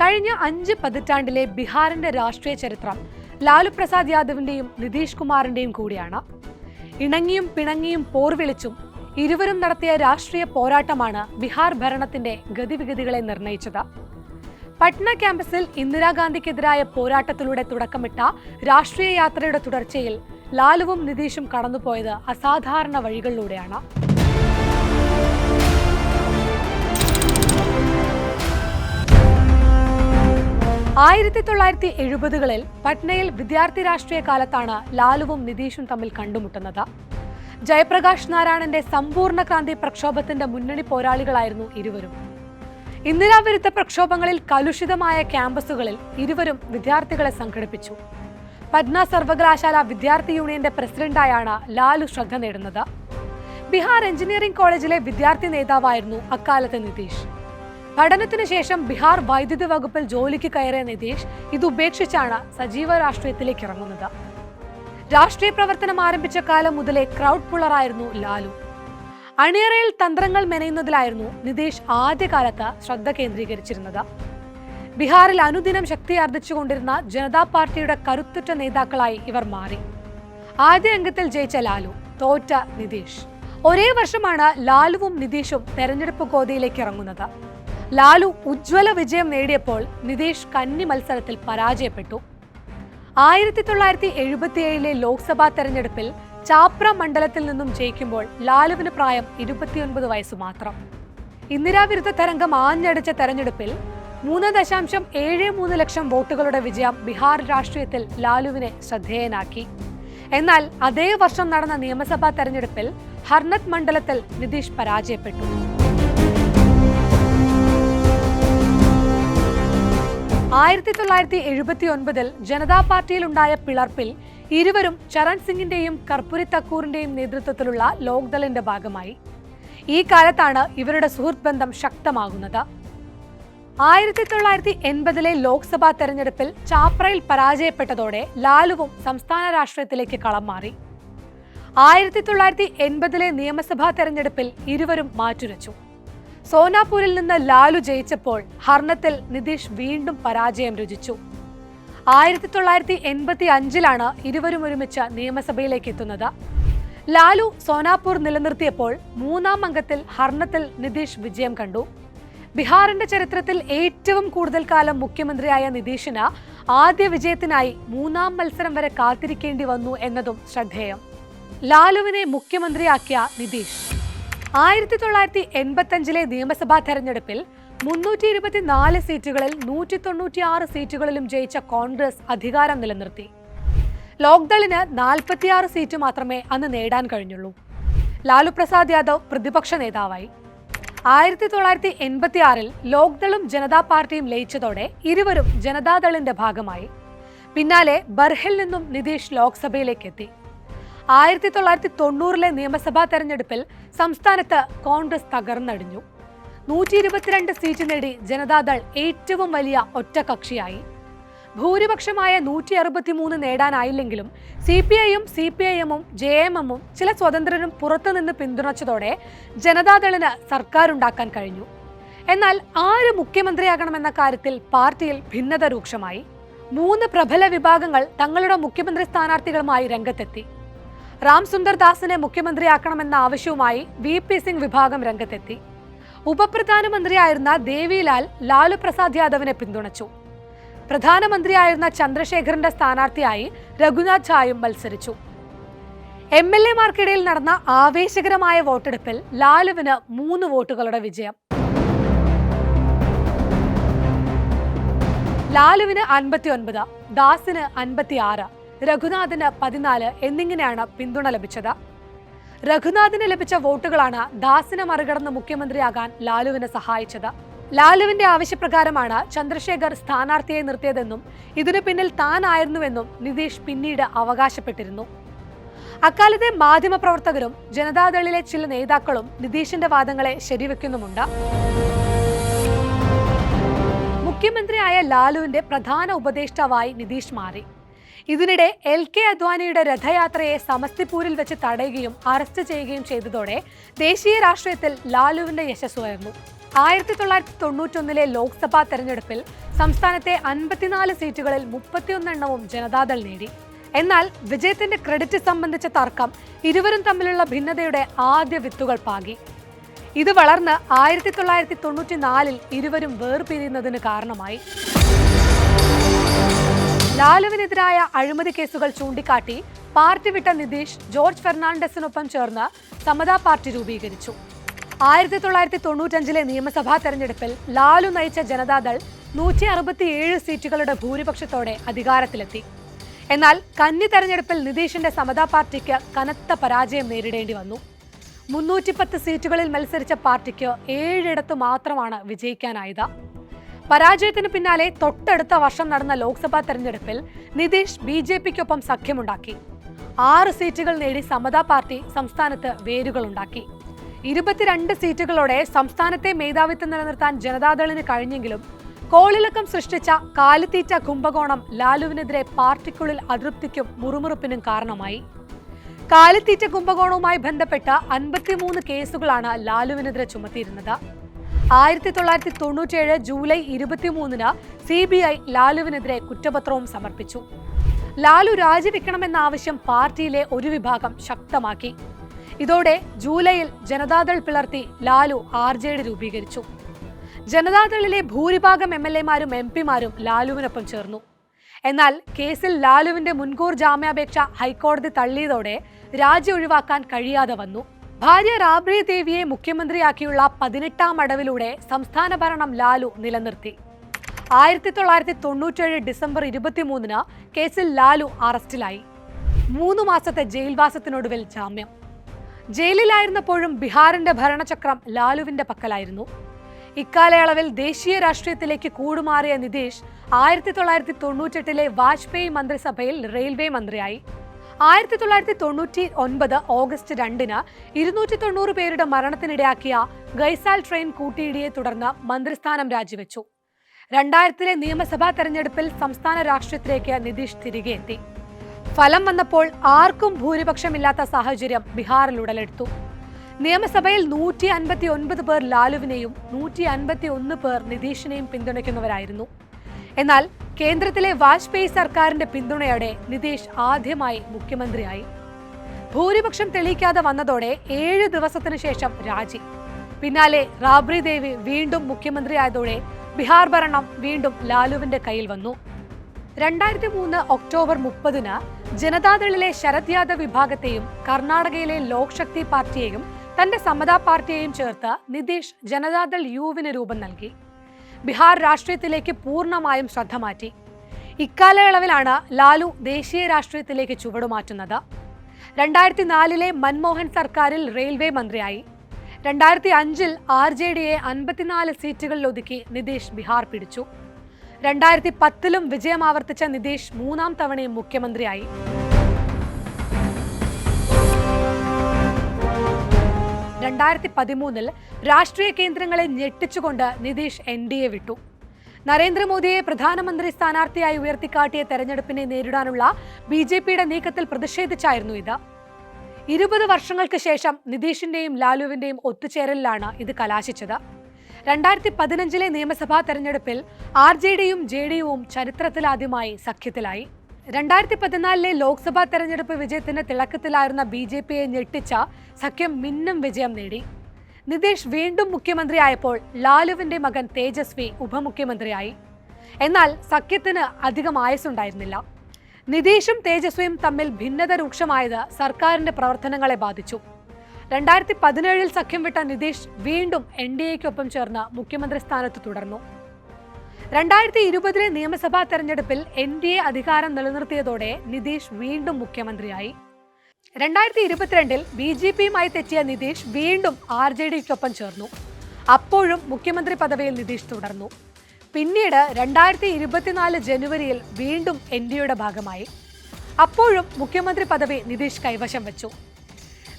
കഴിഞ്ഞ 5 പതിറ്റാണ്ടിലെ ബീഹാറിന്റെ രാഷ്ട്രീയ ചരിത്രം ലാലു പ്രസാദ് യാദവിന്റെയും നിതീഷ് കുമാറിന്റെയും കൂടിയാണ്. ഇണങ്ങിയും പിണങ്ങിയും പോർവിളിച്ചും ഇരുവരും നടത്തിയ രാഷ്ട്രീയ പോരാട്ടമാണ് ബീഹാർ ഭരണത്തിന്റെ ഗതിവിഗതികളെ നിർണയിച്ചത്. പട്ന ക്യാമ്പസിൽ ഇന്ദിരാഗാന്ധിക്കെതിരായ പോരാട്ടത്തിലൂടെ തുടക്കമിട്ട രാഷ്ട്രീയ യാത്രയുടെ തുടർച്ചയിൽ ലാലുവും നിതീഷും കടന്നുപോയത് അസാധാരണ വഴികളിലൂടെയാണ്. 1970-കളിൽ പട്നയിൽ വിദ്യാർത്ഥി രാഷ്ട്രീയ കാലത്താണ് ലാലുവും നിതീഷും തമ്മിൽ കണ്ടുമുട്ടുന്നത്. ജയപ്രകാശ് നാരായണന്റെ സമ്പൂർണ്ണ ക്രാന്തി പ്രക്ഷോഭത്തിന്റെ മുന്നണി പോരാളികളായിരുന്നു ഇരുവരും. ഇന്ദിരാവിരുദ്ധ പ്രക്ഷോഭങ്ങളിൽ കലുഷിതമായ ക്യാമ്പസുകളിൽ ഇരുവരും വിദ്യാർത്ഥികളെ സംഘടിപ്പിച്ചു. പട്ന സർവകലാശാല വിദ്യാർത്ഥി യൂണിയന്റെ പ്രസിഡന്റായാണ് ലാലു ശ്രദ്ധ നേടുന്നത്. ബീഹാർ എഞ്ചിനീയറിംഗ് കോളേജിലെ വിദ്യാർത്ഥി നേതാവായിരുന്നു അക്കാലത്തെ നിതീഷ്. പഠനത്തിനു ശേഷം ബീഹാർ വൈദ്യുതി വകുപ്പിൽ ജോലിക്ക് കയറിയ നിതീഷ് ഇതുപേക്ഷിച്ചാണ് സജീവ രാഷ്ട്രീയത്തിലേക്ക് ഇറങ്ങുന്നത്. രാഷ്ട്രീയ പ്രവർത്തനം ആരംഭിച്ച കാലം മുതലേ ക്രൗഡ് പുള്ളറായിരുന്നു ലാലു. അണിയറയിൽ തന്ത്രങ്ങൾ മെനയുന്നതിലായിരുന്നു നിതീഷ് ആദ്യകാലത്ത് ശ്രദ്ധ കേന്ദ്രീകരിച്ചിരുന്നത്. ബീഹാറിൽ അനുദിനം ശക്തിയാർജിച്ചുകൊണ്ടിരുന്ന ജനതാ പാർട്ടിയുടെ കരുത്തുറ്റ നേതാക്കളായി ഇവർ മാറി. ആദ്യ അംഗത്തിൽ ജയിച്ച ലാലു, തോറ്റ നിതീഷ്. ഒരേ വർഷമാണ് ലാലുവും നിതീഷും തെരഞ്ഞെടുപ്പ് ഗോതയിലേക്ക് ഇറങ്ങുന്നത്. ലാലു ഉജ്ജ്വല വിജയം നേടിയപ്പോൾ നിതീഷ് കന്നി മത്സരത്തിൽ പരാജയപ്പെട്ടു. 1977-ലെ ലോക്സഭാ തെരഞ്ഞെടുപ്പിൽ ചാപ്ര മണ്ഡലത്തിൽ നിന്നും ജയിക്കുമ്പോൾ ലാലുവിന് പ്രായം 29 വയസ്സ് മാത്രം. ഇന്ദിരാവിരുദ്ധ തരംഗം ആഞ്ഞടിച്ച തെരഞ്ഞെടുപ്പിൽ 3.73 ലക്ഷം വോട്ടുകളുടെ വിജയം ബീഹാർ രാഷ്ട്രീയത്തിൽ ലാലുവിനെ ശ്രദ്ധേയനാക്കി. എന്നാൽ അതേ വർഷം നടന്ന നിയമസഭാ തെരഞ്ഞെടുപ്പിൽ ഹർനത് മണ്ഡലത്തിൽ നിതീഷ് പരാജയപ്പെട്ടു. 1979-ൽ ജനതാ പാർട്ടിയിലുണ്ടായ പിളർപ്പിൽ ഇരുവരും ചരൺ സിംഗിന്റെയും കർപ്പൂരി തക്കൂറിന്റെയും നേതൃത്വത്തിലുള്ള ലോക്ദളിന്റെ ഭാഗമായി. ഈ കാലത്താണ് ഇവരുടെ സുഹൃത്ത് ബന്ധം ശക്തമാകുന്നത്. 1980-ലെ ലോക്സഭാ തെരഞ്ഞെടുപ്പിൽ ചാപ്രയിൽ പരാജയപ്പെട്ടതോടെ ലാലുവും സംസ്ഥാന രാഷ്ട്രീയത്തിലേക്ക് കളം മാറി. 1980-ലെ നിയമസഭാ തെരഞ്ഞെടുപ്പിൽ ഇരുവരും മാറ്റുരച്ചു. സോനാപൂരിൽ നിന്ന് ലാലു ജയിച്ചപ്പോൾ ഹർനത്തിൽ നിതീഷ് വീണ്ടും പരാജയം രുചിച്ചു. 1985-ലാണ് ഇരുവരും ഒരുമിച്ച് നിയമസഭയിലേക്ക് എത്തുന്നത്. ലാലു സോനാപൂർ നിലനിർത്തിയപ്പോൾ 3-ാം അംഗത്തിൽ ഹർനത്തിൽ നിതീഷ് വിജയം കണ്ടു. ബീഹാറിന്റെ ചരിത്രത്തിൽ ഏറ്റവും കൂടുതൽ കാലം മുഖ്യമന്ത്രിയായ നിതീഷിന് ആദ്യ വിജയത്തിനായി 3-ാം മത്സരം വരെ കാത്തിരിക്കേണ്ടി വന്നു എന്നതും ശ്രദ്ധേയം. ലാലുവിനെ മുഖ്യമന്ത്രിയാക്കിയ നിതീഷ് 1985-ലെ നിയമസഭാ തെരഞ്ഞെടുപ്പിൽ 324 സീറ്റുകളിൽ 196 സീറ്റുകളിലും ജയിച്ച കോൺഗ്രസ് അധികാരം നിലനിർത്തി. ലോക്ദളിന് 46 സീറ്റ് മാത്രമേ അന്ന് നേടാൻ കഴിഞ്ഞുള്ളൂ. ലാലു പ്രസാദ് യാദവ് പ്രതിപക്ഷ നേതാവായി. 1986-ൽ ലോക്ദളും ജനതാ പാർട്ടിയും ലയിച്ചതോടെ ഇരുവരും ജനതാദളിന്റെ ഭാഗമായി. പിന്നാലെ ബർഹിൽ നിന്നും നിതീഷ് ലോക്സഭയിലേക്ക് എത്തി. 1990-ലെ നിയമസഭാ തെരഞ്ഞെടുപ്പിൽ സംസ്ഥാനത്ത് കോൺഗ്രസ് തകർന്നടിഞ്ഞു. 122 സീറ്റ് നേടി ജനതാദൾ ഏറ്റവും വലിയ ഒറ്റകക്ഷിയായി. ഭൂരിപക്ഷമായ 163 നേടാനായില്ലെങ്കിലും CPI-യും CPIM-ഉം JMM-ഉം ചില സ്വതന്ത്രരും പുറത്തുനിന്ന് പിന്തുണച്ചതോടെ ജനതാദളിന് സർക്കാരുണ്ടാക്കാൻ കഴിഞ്ഞു. എന്നാൽ ആര് മുഖ്യമന്ത്രിയാകണമെന്ന കാര്യത്തിൽ പാർട്ടിയിൽ ഭിന്നത രൂക്ഷമായി. 3 പ്രബല വിഭാഗങ്ങൾ തങ്ങളുടെ മുഖ്യമന്ത്രി സ്ഥാനാർത്ഥികളുമായി രംഗത്തെത്തി. റാം സുന്ദർ ദാസിനെ മുഖ്യമന്ത്രിയാക്കണമെന്ന ആവശ്യവുമായി VP സിംഗ് വിഭാഗം രംഗത്തെത്തി. ഉപപ്രധാനമന്ത്രിയായിരുന്ന ദേവിലാൽ ലാലു പ്രസാദ് യാദവിനെ പിന്തുണച്ചു. പ്രധാനമന്ത്രിയായിരുന്ന ചന്ദ്രശേഖറിന്റെ സ്ഥാനാർത്ഥിയായി രഘുനാഥ് ഝായും മത്സരിച്ചു. MLA-മാർക്കിടയിൽ നടന്ന ആവേശകരമായ വോട്ടെടുപ്പിൽ ലാലുവിന് 3 വോട്ടുകളുടെ വിജയം. ലാലുവിന് 59, ദാസിന് 56, രഘുനാഥിന് 14 എന്നിങ്ങനെയാണ് പിന്തുണ ലഭിച്ചത്. രഘുനാഥിന് ലഭിച്ച വോട്ടുകളാണ് ദാസിനെ മറികടന്ന് മുഖ്യമന്ത്രിയാകാൻ ലാലുവിനെ സഹായിച്ചത്. ലാലുവിന്റെ ആവശ്യപ്രകാരമാണ് ചന്ദ്രശേഖർ സ്ഥാനാർത്ഥിയെ നിർത്തിയതെന്നും ഇതിനു പിന്നിൽ താനായിരുന്നുവെന്നും നിതീഷ് പിന്നീട് അവകാശപ്പെട്ടിരുന്നു. അക്കാലത്തെ മാധ്യമപ്രവർത്തകരും ജനതാദളിലെ ചില നേതാക്കളും നിതീഷിന്റെ വാദങ്ങളെ ശരിവെക്കുന്നുമുണ്ട്. മുഖ്യമന്ത്രിയായ ലാലുവിന്റെ പ്രധാന ഉപദേഷ്ടാവായി നിതീഷ് മാറി. ഇതിനിടെ LK അദ്വാനിയുടെ രഥയാത്രയെ സമസ്തിപൂരിൽ വെച്ച് തടയുകയും അറസ്റ്റ് ചെയ്യുകയും ചെയ്തതോടെ ദേശീയ രാഷ്ട്രീയത്തിൽ ലാലുവിന്റെ യശസ് ഉയർന്നു. 1991 ലോക്സഭാ തെരഞ്ഞെടുപ്പിൽ സംസ്ഥാനത്തെ 54 സീറ്റുകളിൽ 31 എണ്ണവും ജനതാദൾ നേടി. എന്നാൽ വിജയത്തിന്റെ ക്രെഡിറ്റ് സംബന്ധിച്ച തർക്കം ഇരുവരും തമ്മിലുള്ള ഭിന്നതയുടെ ആദ്യ വിത്തുകൾ പാകി. ഇത് വളർന്ന് 1994 ഇരുവരും വേർപിരിയുന്നതിന് കാരണമായി. ലാലുവിനെതിരായ അഴിമതി കേസുകൾ ചൂണ്ടിക്കാട്ടി പാർട്ടി വിട്ട നിതീഷ് ജോർജ് ഫെർണാണ്ടസിനൊപ്പം ചേർന്ന് സമതാ പാർട്ടി രൂപീകരിച്ചു. 1995 നിയമസഭാ തെരഞ്ഞെടുപ്പിൽ ലാലു നയിച്ച ജനതാദൾ 167 സീറ്റുകളുടെ ഭൂരിപക്ഷത്തോടെ അധികാരത്തിലെത്തി. എന്നാൽ കന്നി തെരഞ്ഞെടുപ്പിൽ നിതീഷിന്റെ സമതാ പാർട്ടിക്ക് കനത്ത പരാജയം നേരിടേണ്ടി വന്നു. 310 സീറ്റുകളിൽ മത്സരിച്ച പാർട്ടിക്ക് 7 ഇടത്ത് മാത്രമാണ് വിജയിക്കാനായത്. പരാജയത്തിന് പിന്നാലെ തൊട്ടടുത്ത വർഷം നടന്ന ലോക്സഭാ തെരഞ്ഞെടുപ്പിൽ നിതീഷ് BJPക്കൊപ്പം സഖ്യമുണ്ടാക്കി. 6 സീറ്റുകൾ നേടി സമതാ പാർട്ടി സംസ്ഥാനത്ത് വേരുകളുണ്ടാക്കി. 22 സീറ്റുകളോടെ സംസ്ഥാനത്തെ മേധാവിത്വം നിലനിർത്താൻ ജനതാദളിന് കഴിഞ്ഞെങ്കിലും കോളിളക്കം സൃഷ്ടിച്ച കാലിത്തീറ്റ കുംഭകോണം ലാലുവിനെതിരെ പാർട്ടിക്കുള്ളിൽ അതൃപ്തിക്കും മുറുമുറുപ്പിനും കാരണമായി. കാലിത്തീറ്റ കുംഭകോണവുമായി ബന്ധപ്പെട്ട 53 കേസുകളാണ് ലാലുവിനെതിരെ ചുമത്തിയിരുന്നത്. 1997 ജൂലൈ 23 CBI ലാലുവിനെതിരെ കുറ്റപത്രവും സമർപ്പിച്ചു. ലാലു രാജിവെക്കണമെന്ന ആവശ്യം പാർട്ടിയിലെ ഒരു വിഭാഗം ശക്തമാക്കി. ഇതോടെ ജൂലൈയിൽ ജനതാദൾ പിളർത്തി ലാലു RJD രൂപീകരിച്ചു. ജനതാദളിലെ ഭൂരിഭാഗം MLAമാരും MP മാരും ലാലുവിനൊപ്പം ചേർന്നു. എന്നാൽ കേസിൽ ലാലുവിന്റെ മുൻകൂർ ജാമ്യാപേക്ഷ ഹൈക്കോടതി തള്ളിയതോടെ രാജി ഒഴിവാക്കാൻ കഴിയാതെ വന്നു. ഭാര്യ രാബ്രി ദേവിയെ മുഖ്യമന്ത്രിയാക്കിയുള്ള 18ാം അടവിലൂടെ സംസ്ഥാന ഭരണം ലാലു നിലനിർത്തി. 1997 ഡിസംബർ 23 കേസിൽ ലാലു അറസ്റ്റിലായി. 3 മാസത്തെ ജയിൽവാസത്തിനൊടുവിൽ ജാമ്യം. ജയിലിലായിരുന്നപ്പോഴും ബീഹാറിന്റെ ഭരണചക്രം ലാലുവിന്റെ പക്കലായിരുന്നു. ഇക്കാലയളവിൽ ദേശീയ രാഷ്ട്രീയത്തിലേക്ക് കൂടുമാറിയ നിതീഷ് 1998 വാജ്പേയി മന്ത്രിസഭയിൽ റെയിൽവേ മന്ത്രിയായി. 1999 ഓഗസ്റ്റ് 2 290 പേരുടെ മരണത്തിനിടയാക്കിയ ഗൈസാൽ ട്രെയിൻ കൂട്ടിയിടിയെ തുടർന്ന് മന്ത്രിസ്ഥാനം രാജിവെച്ചു. 2000 നിയമസഭാ തെരഞ്ഞെടുപ്പിൽ സംസ്ഥാന രാഷ്ട്രീയത്തിലേക്ക് നിതീഷ് തിരികെ എത്തി. ഫലം വന്നപ്പോൾ ആർക്കും ഭൂരിപക്ഷമില്ലാത്ത സാഹചര്യം ബീഹാറിൽ ഉടലെടുത്തു. നിയമസഭയിൽ 159 പേർ ലാലുവിനെയും 151 പേർ നിതീഷിനെയും പിന്തുണയ്ക്കുന്നവരായിരുന്നു. എന്നാൽ കേന്ദ്രത്തിലെ വാജ്പേയി സർക്കാരിന്റെ പിന്തുണയോടെ നിതീഷ് ആദ്യമായി മുഖ്യമന്ത്രിയായി. ഭൂരിപക്ഷം തെളിയിക്കാതെ വന്നതോടെ 7 ദിവസത്തിനു ശേഷം രാജി. പിന്നാലെ രാബ്രി ദേവി വീണ്ടും മുഖ്യമന്ത്രിയായതോടെ ബീഹാർ ഭരണം വീണ്ടും ലാലുവിന്റെ കയ്യിൽ വന്നു. 2003 ഒക്ടോബർ 30 ജനതാദളിലെ ശരദ് യാദവ് വിഭാഗത്തെയും കർണാടകയിലെ ലോക് ശക്തി പാർട്ടിയെയും തന്റെ സമതാ പാർട്ടിയെയും ചേർത്ത് നിതീഷ് ജനതാദൾ യുവിന് രൂപം നൽകി. ബീഹാർ രാഷ്ട്രീയത്തിലേക്ക് പൂർണ്ണമായും ശ്രദ്ധ മാറ്റി. ഇക്കാലയളവിലാണ് ലാലു ദേശീയ രാഷ്ട്രീയത്തിലേക്ക് ചുവടുമാറ്റുന്നത്. 2004 മൻമോഹൻ സർക്കാരിൽ റെയിൽവേ മന്ത്രിയായി. 2005 RJDയെ 54 സീറ്റുകളിൽ ഒതുക്കി നിതീഷ് ബീഹാർ പിടിച്ചു. 2010 വിജയം ആവർത്തിച്ച നിതീഷ് 3ാം തവണയും മുഖ്യമന്ത്രിയായി. 2013 രാഷ്ട്രീയ കേന്ദ്രങ്ങളെ ഞെട്ടിച്ചുകൊണ്ട് നിതീഷ് NDA വിട്ടു. നരേന്ദ്രമോദിയെ പ്രധാനമന്ത്രി സ്ഥാനാർത്ഥിയായി ഉയർത്തിക്കാട്ടിയ തെരഞ്ഞെടുപ്പിനെ നേരിടാനുള്ള BJPയുടെ നീക്കത്തിൽ പ്രതിഷേധിച്ചായിരുന്നു ഇത്. 20 വർഷങ്ങൾക്ക് ശേഷം നിതീഷിന്റെയും ലാലുവിന്റെയും ഒത്തുചേരലിലാണ് ഇത് കലാശിച്ചത്. 2015 നിയമസഭാ തെരഞ്ഞെടുപ്പിൽ RJDയും JDUവും ചരിത്രത്തിലാദ്യമായി സഖ്യത്തിലായി. 2014 ലോക്സഭാ തെരഞ്ഞെടുപ്പ് വിജയത്തിന് തിളക്കത്തിലായിരുന്ന BJPയെ ഞെട്ടിച്ച സഖ്യം മിന്നും വിജയം നേടി. നിതീഷ് വീണ്ടും മുഖ്യമന്ത്രിയായപ്പോൾ ലാലുവിന്റെ മകൻ തേജസ്വി ഉപമുഖ്യമന്ത്രിയായി. എന്നാൽ സഖ്യത്തിന് അധികം ആയുസ്സുണ്ടായിരുന്നില്ല. നിതീഷും തേജസ്വിയും തമ്മിൽ ഭിന്നത രൂക്ഷമായത് സർക്കാരിന്റെ പ്രവർത്തനങ്ങളെ ബാധിച്ചു. 2017 സഖ്യം വിട്ട നിതീഷ് വീണ്ടും NDAയ്ക്കൊപ്പം ചേർന്ന് മുഖ്യമന്ത്രി സ്ഥാനത്ത് തുടർന്നു. 2020 നിയമസഭാ തെരഞ്ഞെടുപ്പിൽ NDA അധികാരം നിലനിർത്തിയതോടെ നിതീഷ് വീണ്ടും മുഖ്യമന്ത്രിയായി. 2022 BJPയുമായി തെറ്റിയ നിതീഷ് വീണ്ടും RJDയ്ക്കൊപ്പം ചേർന്നു. അപ്പോഴും മുഖ്യമന്ത്രി പദവിയിൽ നിതീഷ് തുടർന്നു. പിന്നീട് 2024 ജനുവരിയിൽ വീണ്ടും NDAയുടെ ഭാഗമായി. അപ്പോഴും മുഖ്യമന്ത്രി പദവി നിതീഷ് കൈവശം വെച്ചു.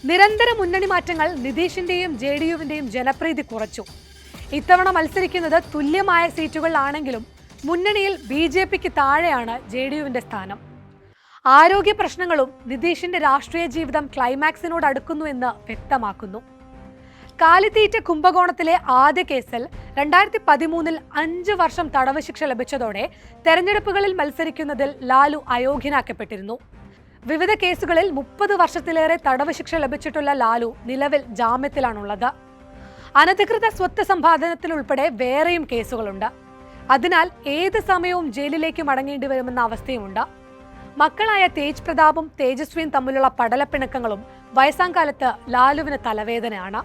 നിരന്തര മുന്നണി മാറ്റങ്ങൾ നിതീഷിന്റെയും JDUവിന്റെയും ജനപ്രീതി കുറച്ചു. ഇത്തവണ മത്സരിക്കുന്നത് തുല്യമായ സീറ്റുകളിലാണെങ്കിലും മുന്നണിയിൽ BJPക്ക് താഴെയാണ് JDUവിന്റെ സ്ഥാനം. ആരോഗ്യ പ്രശ്നങ്ങളും നിതീഷിന്റെ രാഷ്ട്രീയ ജീവിതം ക്ലൈമാക്സിനോട് അടുക്കുന്നു എന്ന് വ്യക്തമാക്കുന്നു. കാലിത്തീറ്റ കുംഭകോണത്തിലെ ആദ്യ കേസിൽ 2013 5 വർഷം തടവ് ശിക്ഷ ലഭിച്ചതോടെ തെരഞ്ഞെടുപ്പുകളിൽ മത്സരിക്കുന്നതിൽ ലാലു അയോഗ്യനാക്കപ്പെട്ടിരുന്നു. വിവിധ കേസുകളിൽ 30 വർഷത്തിലേറെ തടവ് ശിക്ഷ ലഭിച്ചിട്ടുള്ള ലാലു നിലവിൽ ജാമ്യത്തിലാണുള്ളത്. അനധികൃത സ്വത്ത് സമ്പാദനത്തിലുൾപ്പെടെ വേറെയും കേസുകളുണ്ട്. അതിനാൽ ഏത് സമയവും ജയിലിലേക്ക് മടങ്ങേണ്ടി വരുമെന്ന അവസ്ഥയുമുണ്ട്. മക്കളായ തേജ് പ്രതാപും തേജസ്വിയും തമ്മിലുള്ള പടലപ്പിണക്കങ്ങളും വയസ്സാംകാലത്ത് ലാലുവിന് തലവേദനയാണ്.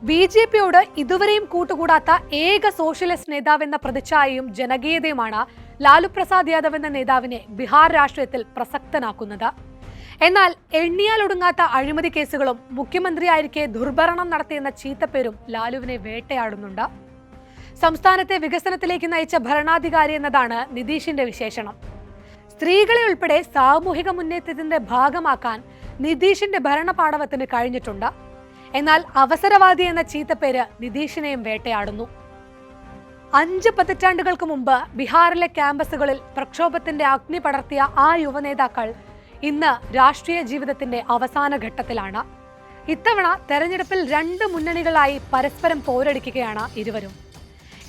BJPയോട് ഇതുവരെയും കൂട്ടുകൂടാത്ത ഏക സോഷ്യലിസ്റ്റ് നേതാവെന്ന പ്രതിച്ഛായയും ജനകീയതയുമാണ് ലാലു പ്രസാദ് യാദവ് എന്ന നേതാവിനെ ബീഹാർ രാഷ്ട്രീയത്തിൽ പ്രസക്തനാക്കുന്നത്. എന്നാൽ എണ്ണിയാലൊടുങ്ങാത്ത അഴിമതി കേസുകളും മുഖ്യമന്ത്രിയായിരിക്കെ ദുർഭരണം നടത്തിയെന്ന ചീത്തപ്പേരും ലാലുവിനെ വേട്ടയാടുന്നുണ്ട്. സംസ്ഥാനത്തെ വികസനത്തിലേക്ക് നയിച്ച ഭരണാധികാരി എന്നതാണ് നിതീഷിന്റെ വിശേഷണം. സ്ത്രീകളെ ഉൾപ്പെടെ സാമൂഹിക മുന്നേറ്റത്തിന്റെ ഭാഗമാക്കാൻ നിതീഷിന്റെ ഭരണപാടവത്തിന് കഴിഞ്ഞിട്ടുണ്ട്. എന്നാൽ അവസരവാദി എന്ന ചീത്തപ്പേര് നിതീഷിനെയും വേട്ടയാടുന്നു. 5 പതിറ്റാണ്ടുകൾക്ക് മുമ്പ് ബീഹാറിലെ ക്യാമ്പസുകളിൽ പ്രക്ഷോഭത്തിന്റെ അഗ്നി പടർത്തിയ ആ യുവനേതാക്കൾ ഇന്ന് രാഷ്ട്രീയ ജീവിതത്തിന്റെ അവസാന ഘട്ടത്തിലാണ്. ഇത്തവണ തെരഞ്ഞെടുപ്പിൽ 2 മുന്നണികളായി പരസ്പരം പോരടിക്കുകയാണ് ഇരുവരും.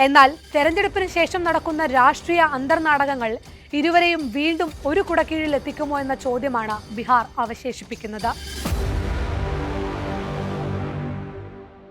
എന്നാൽ തെരഞ്ഞെടുപ്പിന് ശേഷം നടക്കുന്ന രാഷ്ട്രീയ അന്തർനാടകങ്ങൾ ഇരുവരെയും വീണ്ടും ഒരു കുടക്കീഴിൽ എത്തിക്കുമോ എന്ന ചോദ്യമാണ് ബീഹാർ അവശേഷിപ്പിക്കുന്നത്.